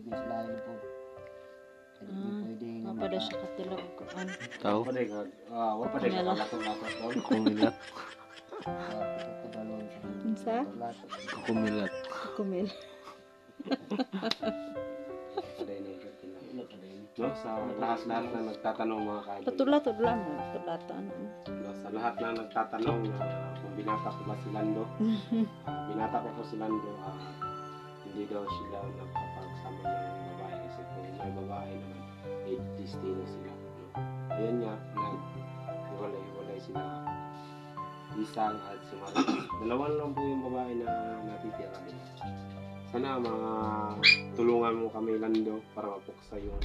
pag may sulayan po. Kaya di pwede nga Mapada siya katila o kuan. Tao. Wala pa rin ka lato-lato tol. Kumilat. pagkabalon sa Unsa? lato. Kumilat. Kumil. No, sa lahat-lahat na nagtatanong mga kaidol. Patula-tula mo. Tulata ano. No, sa lahat na nagtatanong kung binata ko ba si Lando. Binata ko po si Lando, hindi daw sila nagpapagsama ng babae kasi kung may babae naman, destino sila. No? Ayan nga, nag-iwalay sila. Isang at si Maris. Dalawa lang po yung babae na natitira din. Sana mga tulungan mo kami Lando para mapuksa yung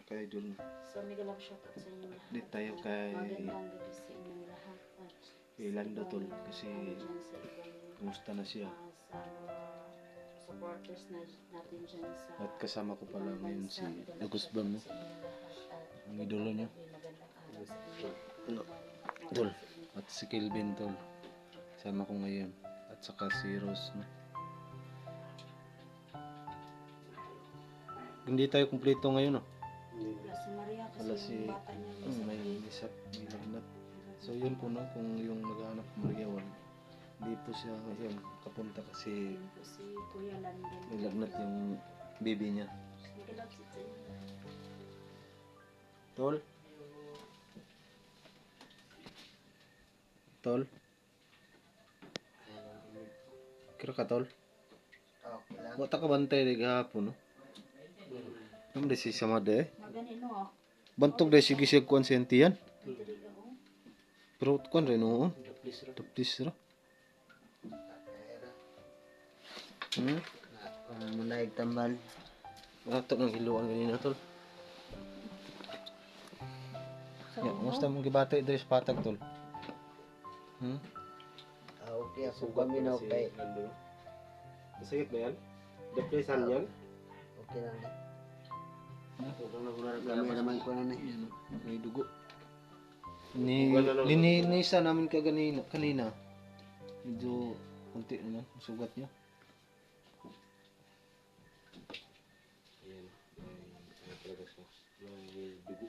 Kaidol. So, mega love shout out sa inyo lahat. Di tayo kay Magandang gabi sa inyong lahat. Lando tol kasi kumusta na siya. Sa mga supporters natin dyan sa At kasama ko pala ngayon si Agusbam, no? Ang idolo niya. Tol. At si Kelvin tol. Sama ko ngayon. At saka si Rose, no? Hindi tayo kumpleto ngayon, no? Wala si Maria kasi Wala si yung bata niya may isap, may lagnat. So yun po, no, kung yung naghahanap ng Maria Juan, hindi po siya ngayon kapunta kasi Yun po si Kuya Landon. may lagnat yung baby niya. Mega love shout sa inyo lahat. Tol? Tol? Kira ka, Tol? Okay lang. Wata ka bantay di gahapon, no? Naman di si Samade, eh. Maganino. Bantog di sige siya kuwan sa entiyan. Dili ka oh. Pero kuwan rin, oo. Taplis ra. Manaig tambal. Ato ng hiluan ganina, Tol. So, Ya, musta mong gibati diri sa patag, Tol? Okay, ako kami na okay. Lando. Masakit ba yan? Depresan yan? Okay lang na. Kami naman ko na ni. Yan, may dugo. Linisa namin kanina. Medyo kunti naman, sugat niya. Ayan. Ay, talaga siya. May dugo.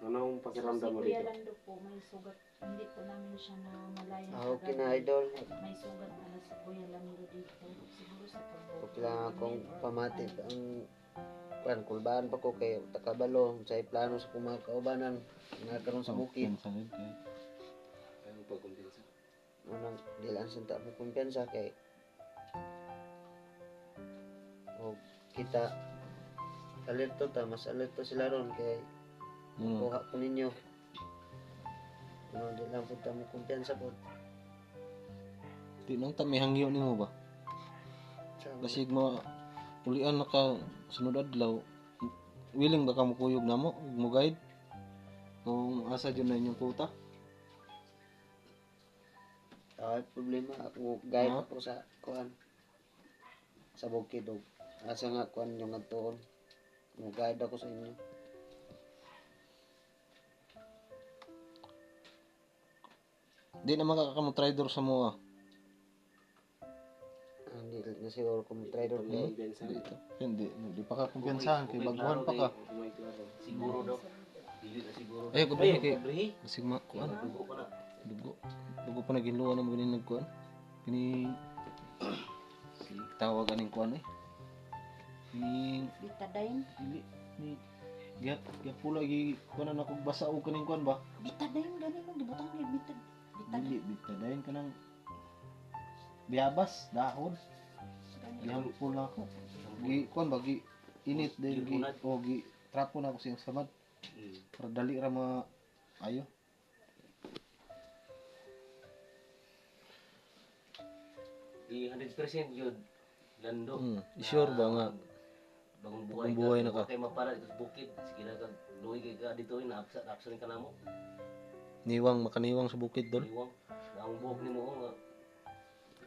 Anong pakiramdam mo Si Kuya dito? Lando po, may sugat. Hindi po namin siya na malayan. Okay na idol. May sugat pala si Kuya Lando dito. Siguro sa pagbubuhay. Okay lang akong pamati ang kuan kulbaan pa ko kay takabalo sa plano sa mga kaubanan nga karon sa bukid. Anong pagkumbinsa? Unang dilaan sa mo kumpiyansa kay o kita alerto ta mas alerto sila ron kay kuha ko ninyo di lang po ta mo kumpiyansa po Di nang tami hangyo nimo ba? Kasi ulian na ka sunod adlaw. Willing ba ka mukuyog namo? Mo guide? Kung asa dyan na inyong kuta? problema ako guide ako sa kuan sa bukid og asa nga kuan yung ngadtoon mo guide ako sa inyo. Di na makakakamutridor sa mo, ah. Hindi na siguro kung trader kay Pagkumbinsa? Hindi pa ka kumpiyansahan kay baguhan pa ka. Siguro daw. Ay, ko ba kay sigma kuan. Dugo pa naginluwa na mo ganin nagkuan. Kini tawag aning kuan eh. Ni Bitadine. dili ni Gap pula gi kuan na kog basa og kaning kuan ba? Bitadine gani mo gibutang ni bitad. Dili bitadayon kanang biyabas dahon. Gihang pula ko. Gi kuan ba gi init din gi o gi trapo na ko siyang samad. Para dali ra ayo. Di 100% yun. Lando. Sure ba nga bagong Bagong buhay na ka. Kay mapara dito sa bukid. Sige na kag luwi kay ka dito na absa ka namo. Makaniwang sa bukid tol. Iwang. Na ang buhok nimo nga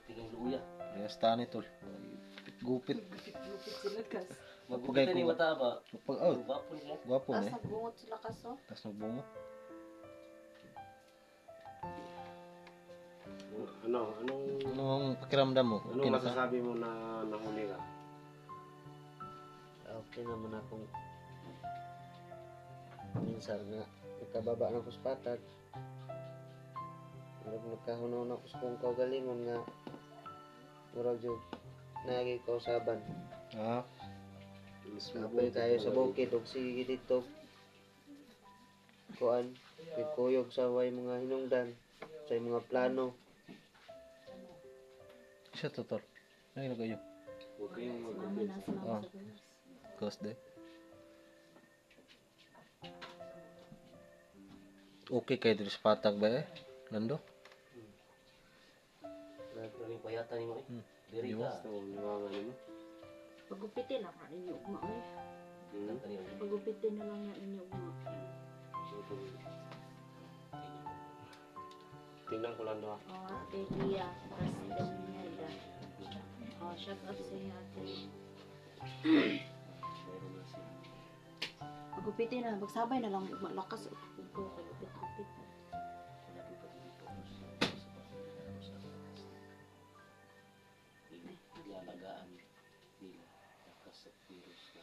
tingin luya. Rehas tani tol. Gupit. Lupit sila kas. Magbukitan ni mata ba? Pag oh, Gwapo niya. gwapo As eh. nagbungot sila kaso. Tas nagbungo. Anong Anong pakiramdam mo? Okay anong na ka? masasabi mo na nahuli ka? Okay naman akong minsan nga nakababa na ko sa patag. Murag nagkahunaw na ko sa kong kaugalingon nga murag jud nagi kausaban. Ah, Kapay tayo sa bukid og sige dito. Kuan, kuyog sa way mga hinungdan, sa mga plano. siya to tol. Ay kayo. Huwag kayong Mama mag-upit. na sila Ah. sa gulas. Ghost day. Okay kayo dito sa patag ba eh? Nando? Pero ni payata nimo eh. Diri Di ba? ka. Basta niwangan mo. Pagupitin lang na ninyo ugma eh. Kanta niyo. Pagupitin na lang na ninyo ugma. Tingnan ko lang daw. Oh, ate Lia, President Neda. Oh, shout out sa iyo ate. Pagupitin na, magsabay na lang ugma lakas. Ugma pagupit-upit. Alagaan nila lakas sa virus na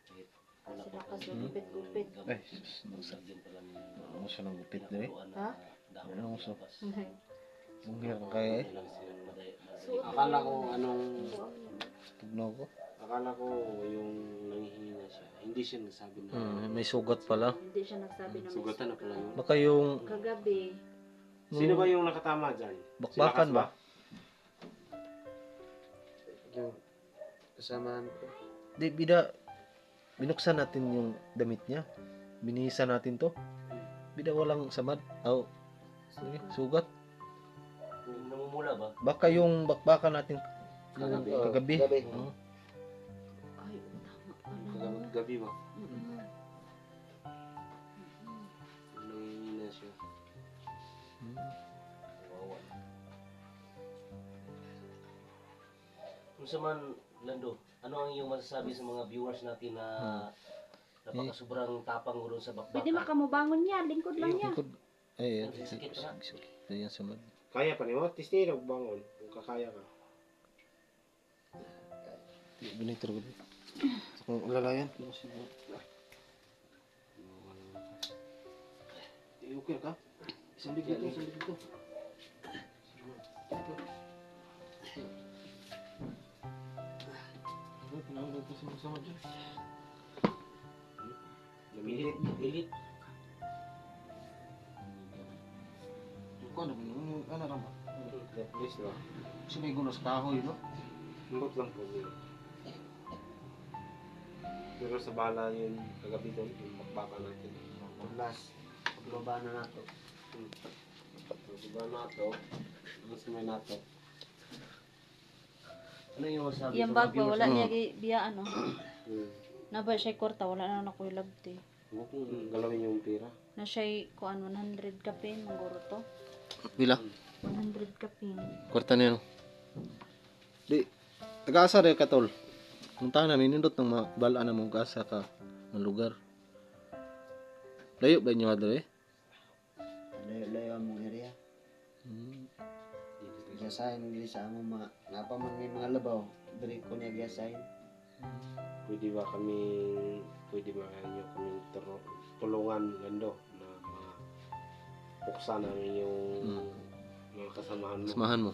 kahit wala Sila pa kas gupit-gupit. Ay, sus, din pala nila ano siya nang gupit diri? Ha? Ano mo so? Ang hirap kaya eh. Suot Akala ko anong Tugnaw ko. akala ko yung nanghihina siya. Hindi siya nagsabi na May sugat pala. Hindi siya nagsabi na may sugatan na pala yun. Baka yung Kagabi, Sino ba yung nakatama dyan? bakbakan Sila ba? Yung kasamahan ko. Di, bida, binuksan natin yung damit niya. Binihisan natin to. Bida walang samad. Oh, sige, sugat. Namumula ba? Baka yung bakbakan natin Kagabi. kagabi. Kagabi. Oo. ay, tama pala. Gabi ba? Mm-mm. Nanghihina siya. Wawa. Kung sa man, Lando, ano ang iyong masasabi sa mga viewers natin na napakasobrang tapang mo doon sa bakbakan? Pwede makamubangon niya, lingkod lang niya. Likod. Ay, Ang sakit pa. Ayan samad. Kaya pa niyo? Tisni bangon. Kung kakaya ka. Ganito rin. Kung lalayan. Okay ka? Isang bigla ito, isang bigla ito. Pinahulog ko sa masama dyan. Pilit, pilit. Ano ram ba? Please no. Sinigo na sa kahoy, no? Lambot lang po niya. Pero sa bala yun, kagabi doon, yung bakbaka natin. Last, pagbaba na nato. So, diba nato? Mas may nato. Ano yung masasabi Iyang sa bag mga ba, viewers wala natin? niya biya ano. Hmm. Naba siya kwarta, wala na ako ilabti. Galawin yung pera. Na siya kuan 100 kapin, maguro to. Pila? 100 kapin. Kwarta niya, no? Di, taga-asa rin ka, tol. Punta na, ninindot ng balaan na mong kasa ka ng lugar. Layo ba inyo adre? Layo-layo ang mong area. Gasahin dili sa among mga napaman may mga labaw. Diri ko niya gasahin. Pwede ba niyo kami tulungan gando na buksan namin yung mga kasamahan mo. Samahan mo.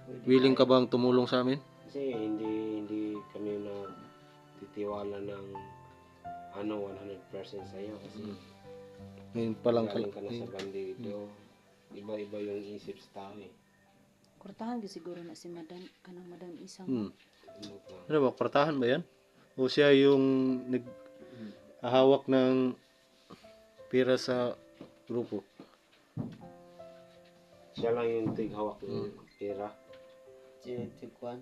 Pwede Willing ka tayo. bang tumulong sa amin? Kasi hindi kami na titiwala ng 100% sa iyo kasi Ngayon pa lang galing ka na sa bandido. Iba-iba yung isip sa tao eh. Kwartahan gyud siguro na si Madam kanang Madam Isang. Ano pa? Ano ba, kwartahan ba yan? O siya yung naghahawak ng pera sa grupo? Siya lang yung tighawak ng pera. Si Kwan.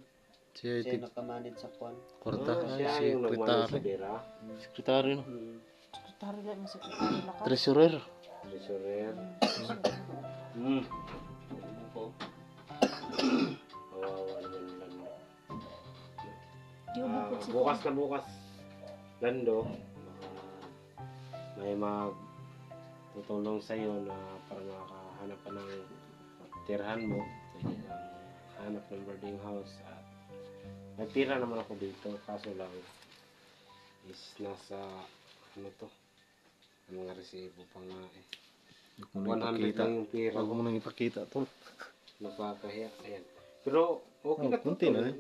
Siya Siya tig nakamanid sa kuan. kwarta. Siya Si yung nagmano sa sekretary. pera. Sekretary no. Sekretary lang, mas sekretary na ka. Treasurer. Treasurer. Hmm. Po. Kawawa naman Lando. Di umabot si Bukas na bukas, Lando, may tutulong sa iyo na para makahanap ka ng tirahan mo. Pwede kang hanap ng boarding house. At may tira naman ako dito, kaso lang is nasa ano to, ang mga resibo pa nga eh. Huwag mo nang 100 ipakita. lang yung pera Huwag ko. mo nang ipakita tol. Nakakahiya. Ayan. Pero okay Oh, na to. kunti na eh.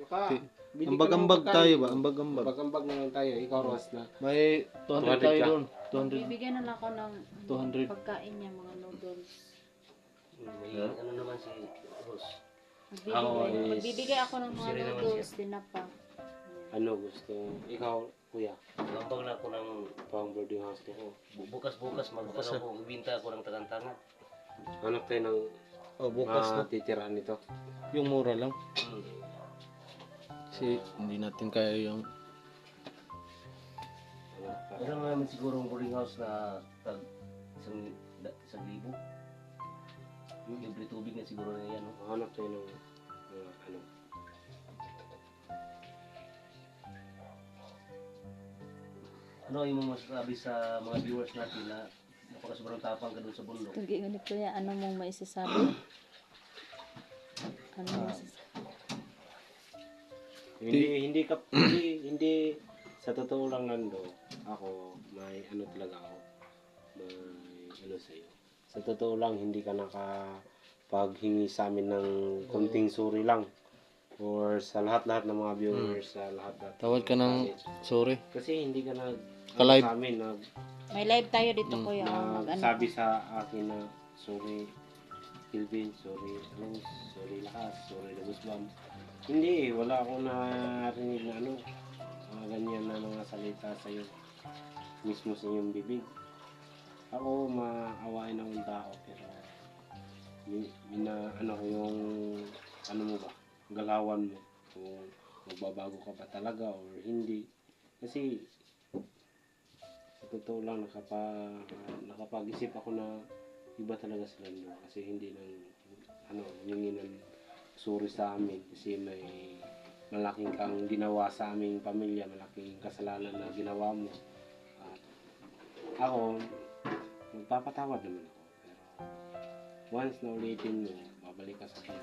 Bili ka ng Ambag-ambag pagkain. tayo ba? Ambag-ambag. Ambag-ambag na lang tayo. Ikaw, Ros, na May 200 200 tayo ka. doon. 200. Bibigyan na lang ako ng 200. pagkain niya, mga noodles. May ano naman si Rose. Magbibigay ako ng mga Siri naman noodles, dinapa. ano gusto. Ikaw, kuya, Gambang na ako ng pang boarding house ko. bukas-bukas mag-ano ko, ibinta ako ng tagantangan. Hanap tayo ng Oh, bukas na. titirahan nito. Yung mura lang. Hmm. Kasi hindi natin kaya yung Hanap ka. Meron naman siguro ang boarding house na tag isang libo. Libre tubig na siguro na yan. No? Hanap tayo ng ano. Ano yung masasabi sa mga viewers natin na napakasobrang tapang ka doon sa bundok? Kung ganito yan, ano mong maisasabi? Ano mong maisasabi? Hindi sa totoo lang Nando, ako may ano talaga ako. May ano sa iyo. Sa totoo lang hindi ka nakapaghingi sa amin ng konting suri lang. Or sa lahat-lahat ng mga viewers, sa lahat-lahat. tawad ka ng sorry. Kasi hindi ka Ka-live. sa amin May live tayo dito, kuya. Mag-ano nagsabi ka? sa akin na sorry Kilvin, sorry Rose, sorry Lakas, sorry Lagusbam. Hindi, wala akong narinig na ano, mga ganyan na mga salita sa iyo mismo sa iyong bibig. Ako maawain akong tao pero ano yung ano mo ba, galawan mo kung magbabago ka ba talaga or hindi. Kasi sa totoo lang nakapag-isip ako na iba talaga sila no? Kasi hindi nang ano humingi ng suri sa amin kasi may malaking kang ginawa sa aming pamilya, malaking kasalanan na ginawa mo. At ako magpapatawad naman ako pero once na ulitin mo babalik ka sa akin.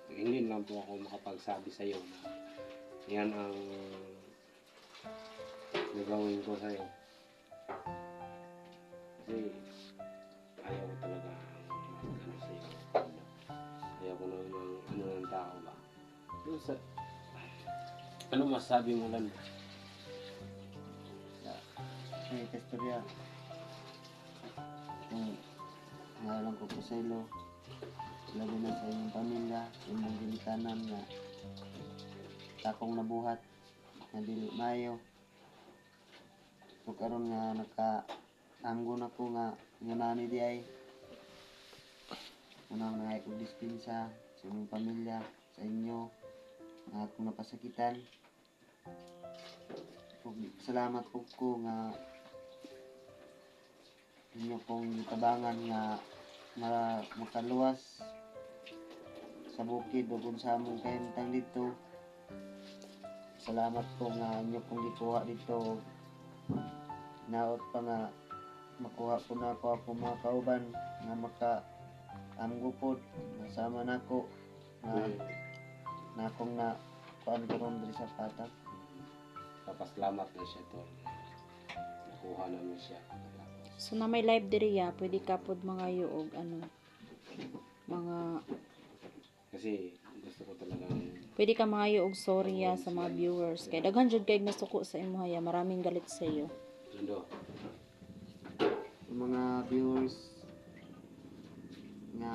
Hindi lang po ako makapagsabi sa iyo na yan ang nagawin ko sa iyo. Kasi ayaw ko talaga ano sa iyo. Ayaw ko na ng ano ng tao ba. Ano masasabi mo lang? Sa istorya. Kung ngayon ko po sa ilo. Labi na sa inyong pamilya, inyong ginikanan na takong nabuhat na dili mayo. So karon nga naka-anggo na ko nga nani di ay unang nga ko dispensa sa inyong pamilya, sa inyo na akong napasakitan. Salamat po ko nga inyo pong tabangan nga makaluwas sa bukid o kung sa among kahimtang dito. Salamat po nga inyo pong gikuha dito. Naot pa nga makuha po na ako ako mga kauban nga maka-amgo po nasama na ako na akong na kuan karon diri sa patak. Papasalamat na siya to. Nakuha namin siya. So na may live diri ya, pwede ka pod mga yuog ano mga Kasi gusto ko talagang pwede ka mga yuog sorry ya sa mga viewers kay daghan jud kay nasuko sa imo ya, maraming galit sa iyo. Lando. Yung mga viewers nga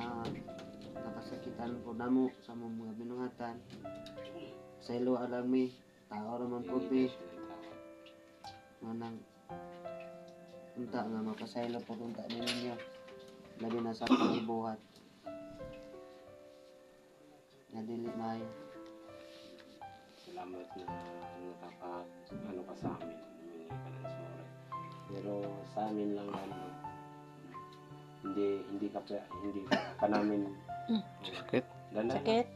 nakasakitan po namo sa mga binungatan sa ilo alami tao raman po be manang unta nga mapasaylo po unta ninyo labi na sa pagbuhat nga dili mayo. salamat na nakapag ano ka sa amin, humingi ka ng sorry. Pero sa amin lang Lando, hindi ka namin Sakit. Dandan. Sakit.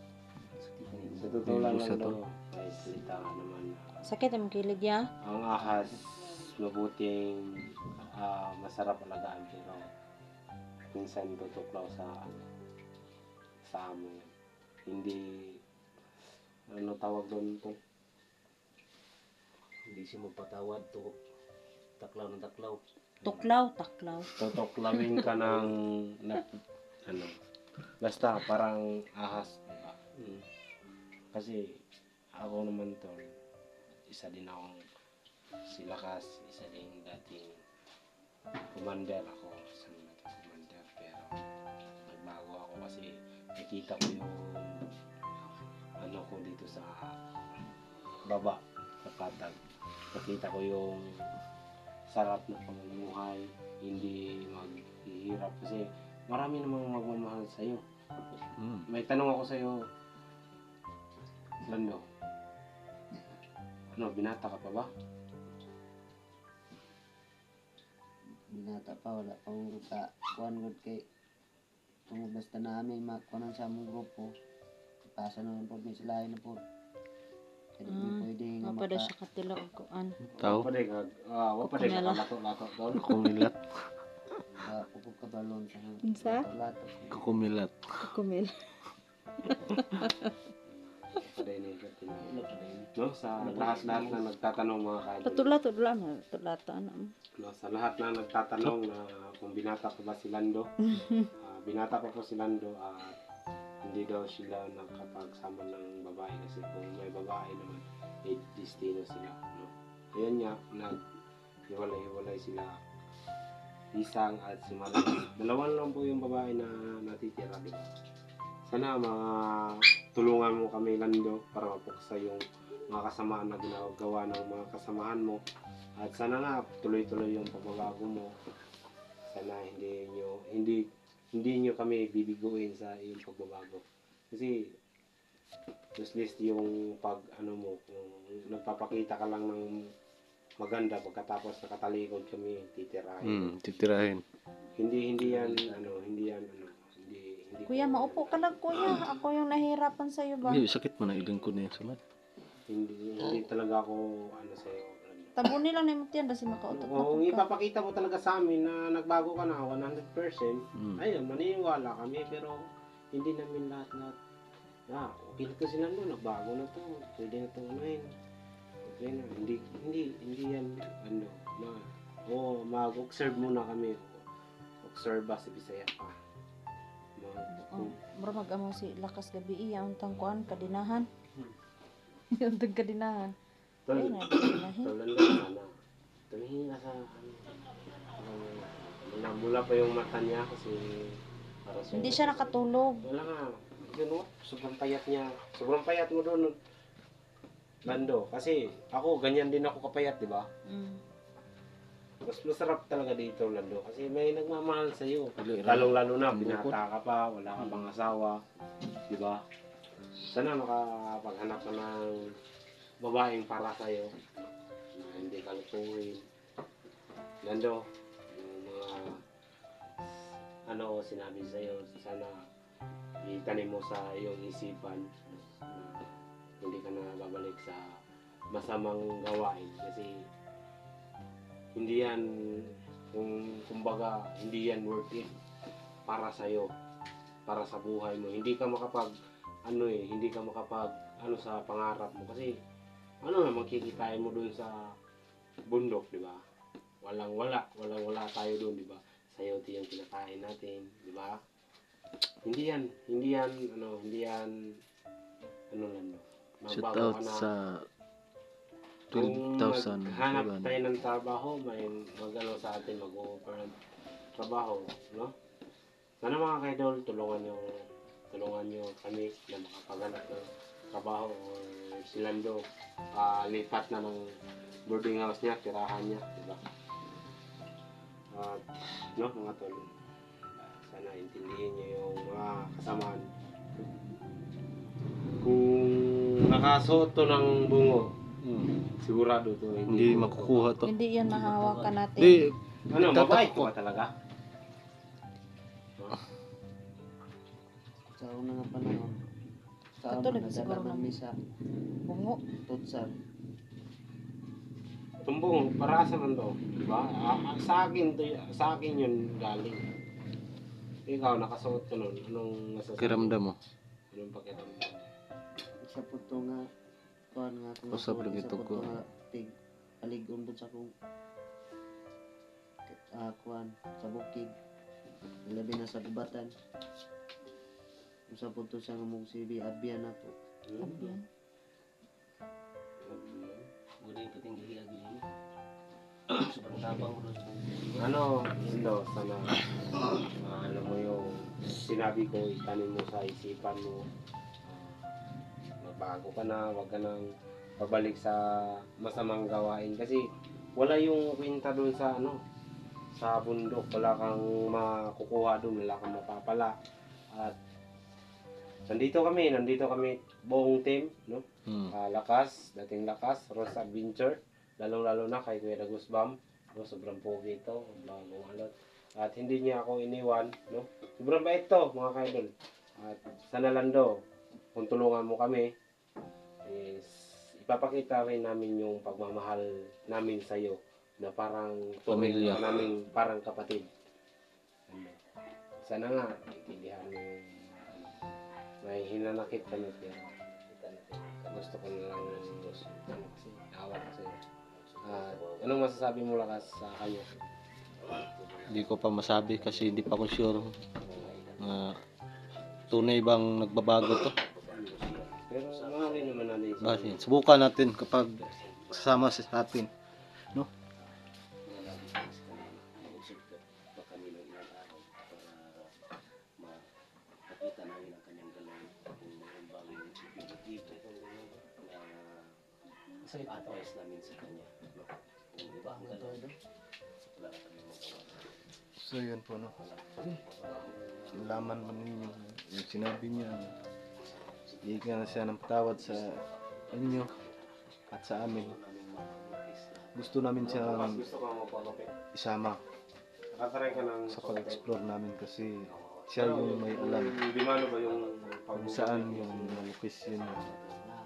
Sa totoo lang Isa to. Lando, may salita ka naman na Sakit ang kilig ya. ang ahas mabuting masarap alagaan pero minsan tutuklaw sa amo. Hindi ano tawag doon to? Hindi siya magpatawad to taklaw ng taklaw. Tuklaw, taklaw. Tutuklawin ka ng ano basta parang ahas, diba? Kasi ako naman to isa din akong si Lakas, isa din dating commander ako, isang dating commander pero nagbago ako kasi nakita ko yung ano ko dito sa baba sa patag, nakita ko yung sarap na pamumuhay, hindi maghihirap kasi marami namang magmamahal sa'yo. May tanong ako sa'yo, Lando. Ano, binata ka pa ba? Binata pa, wala pa mong ka. Kuhan good kay basta namin makuha sa among grupo. Ipasa na lang po, may silahin na po. Kaya di pwede nga Mapada siya katila og kuan. Tao. Wapade ka Kukumela. lato-lato doon. Kumilat. Kabalon sa Unsa? lato. Kumilat. Kumil. Wapade ni no, sa lahat na nagtatanong mga kaidol. Tutula na, tutulato ana. No, sa lahat na nagtatanong na kung binata pa ba si Lando. Binata pa po si Lando at hindi daw sila nakapagsama ng babae kasi kung may babae naman, destino sila. No? Ayan nga, nag-hiwalay-hiwalay sila. Isang at si Malang. Dalawa lang po yung babae na natitira, di ba? Sana tulungan mo kami, Lando, para mapuksa yung mga kasamaan na ginagawa ng mga kasamahan mo. At sana nga, tuloy-tuloy yung pagbabago mo. Sana hindi nyo kami bibiguin sa iyong pagbabago. Kasi useless yung pag ano mo, kung nagpapakita ka lang ng maganda pagkatapos nakatalikod kami titirahin. Titirahin. Hindi yan hindi Kuya, maupo ka lang kuya. Ako yung nahihirapan sa iyo ba? Hindi, sakit man ang ilang ko na yan sumat. hindi talaga ako sa iyo. Tabunin lang na mo tiyan kasi makautot na Kung po ka. ipapakita mo talaga sa amin na nagbago ka na 100%, ayun, maniniwala kami pero hindi namin lahat. Okay na to sila no, nagbago na to. Pwede na itong unahin. Okay na, hindi yan, mag-observe muna kami. Observe ba si Bisaya pa. Mura mag-amo si Lakas gabi iya. Untang kuan, kadinahan. Untang kadinahan. Ay, nadinahin. Tulan sana. Tumingin ka sa, mula pa yung mata niya kasi para sa... Hindi siya nakatulog. Wala nga. Yun o, sobrang payat niya. Sobrang payat mo doon, Lando. Kasi ako, ganyan din ako kapayat, di ba? Mas masarap talaga dito, Lando. Kasi may nagmamahal sa iyo. Lalong-lalo na, binata ka pa, wala ka pang asawa. Di ba? Sana makapaghanap ka ng babaeng para sa iyo. Hindi ka lutuin. Lando, yung mga sinabi sa iyo, sana itanim mo sa iyong isipan na hindi ka na babalik sa masamang gawain kasi hindi yan kumbaga hindi yan worth it para sa iyo, para sa buhay mo. Hindi ka makapag sa pangarap mo kasi naman kikitain mo dun sa bundok, di ba? Walang wala tayo dun, di ba? Sayote yung kinakain natin, di ba? Hindi yan Lando. Shout Magbago out ka na. sa Kung 12,000. maghanap tayo ng trabaho, may sa atin, mag-offer ng trabaho, no? Sana mga kaidol, tulungan nyo kami na makapaghanap ng trabaho or si Lando, lipat na ng boarding house niya, tirahan niya, diba? At, mga tol, sana intindihin nyo yung mga kasamaan. Kung nakasuot to ng bungo, Hmm. sigurado to. Hindi makukuha to. Hindi yan mahawakan natin. Di, Ano, Tatak mabait ko. ko ba talaga? Sa una nga panahon. Sa Katulad una, siguro nadala ng- man misa. Bungo. Tutsal. Tumbong, para sa man to, di ba? Sa akin to, sa akin yun galing. Ikaw, nakasuot ka nun. Anong masasabi? kiramdam mo. Anong pakiramdam? Isa po to nga. Kuhan nga kung Usap ako, lagi isa to po ko. to nga. Aligon po sa kong kuhan. Sa bukid. Labi na sa gubatan. Usa po to siya nga mong sibi. Abyan na to. Abyan. Wala yung katinggihi agad yun. Sobrang tapang mo doon sa Ano, Indo, sana, alam mo yung sinabi ko, itanin mo sa isipan mo. Magbago ka na, wag ka nang pabalik sa masamang gawain. Kasi wala yung kwenta doon sa ano, sa bundok. Wala kang makukuha doon, wala kang mapapala. At nandito kami buong team, no? Hmm. Lakas, dating Lakas, Rose Adventure, lalong-lalo na kay Kuya Dagus Bam, no? Sobrang pogi ito, bagong alot. At hindi niya ako iniwan, no? Sobrang bait to, mga kaidol. At sana Lando, kung tulungan mo kami, is ipapakita rin namin yung pagmamahal namin sa iyo na parang turing Pamilya. ka namin, parang kapatid. Ano? Sana nga, intindihan mo yung may hinanakit kami pero gusto ko na lang kasi awa ko sa'yo. Anong masasabi mo Lakas sa kanya? Hindi ko pa masabi kasi hindi pa ako sure na tunay bang nagbabago to. Pero maaari naman natin Kasi subukan natin kapag sasama sa atin. No? makita namin ang kanyang galing kung mayroon bang epektibo na advice namin sa kanya. No? Kung iba ang galing, wala na kami magawa. So yun po no. Laman man ninyo yung sinabi niya. Higyan na siya ng tawad sa inyo at sa amin. Gusto namin siyang gusto ko mapalapit. isama Nakatry ka ng sa pag-explore namin kasi siya yung may alam Di ba ano ba yung kung saan yung location niya.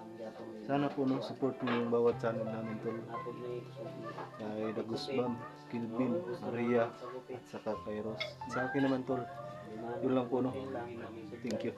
Hindi ako may Sana po no, support mo yung bawat channel namin tol. napod na Kay Dagusbam, Kilvin, Maria, at saka kay Ross. Sa akin naman tol, yun lang po no. Thank you.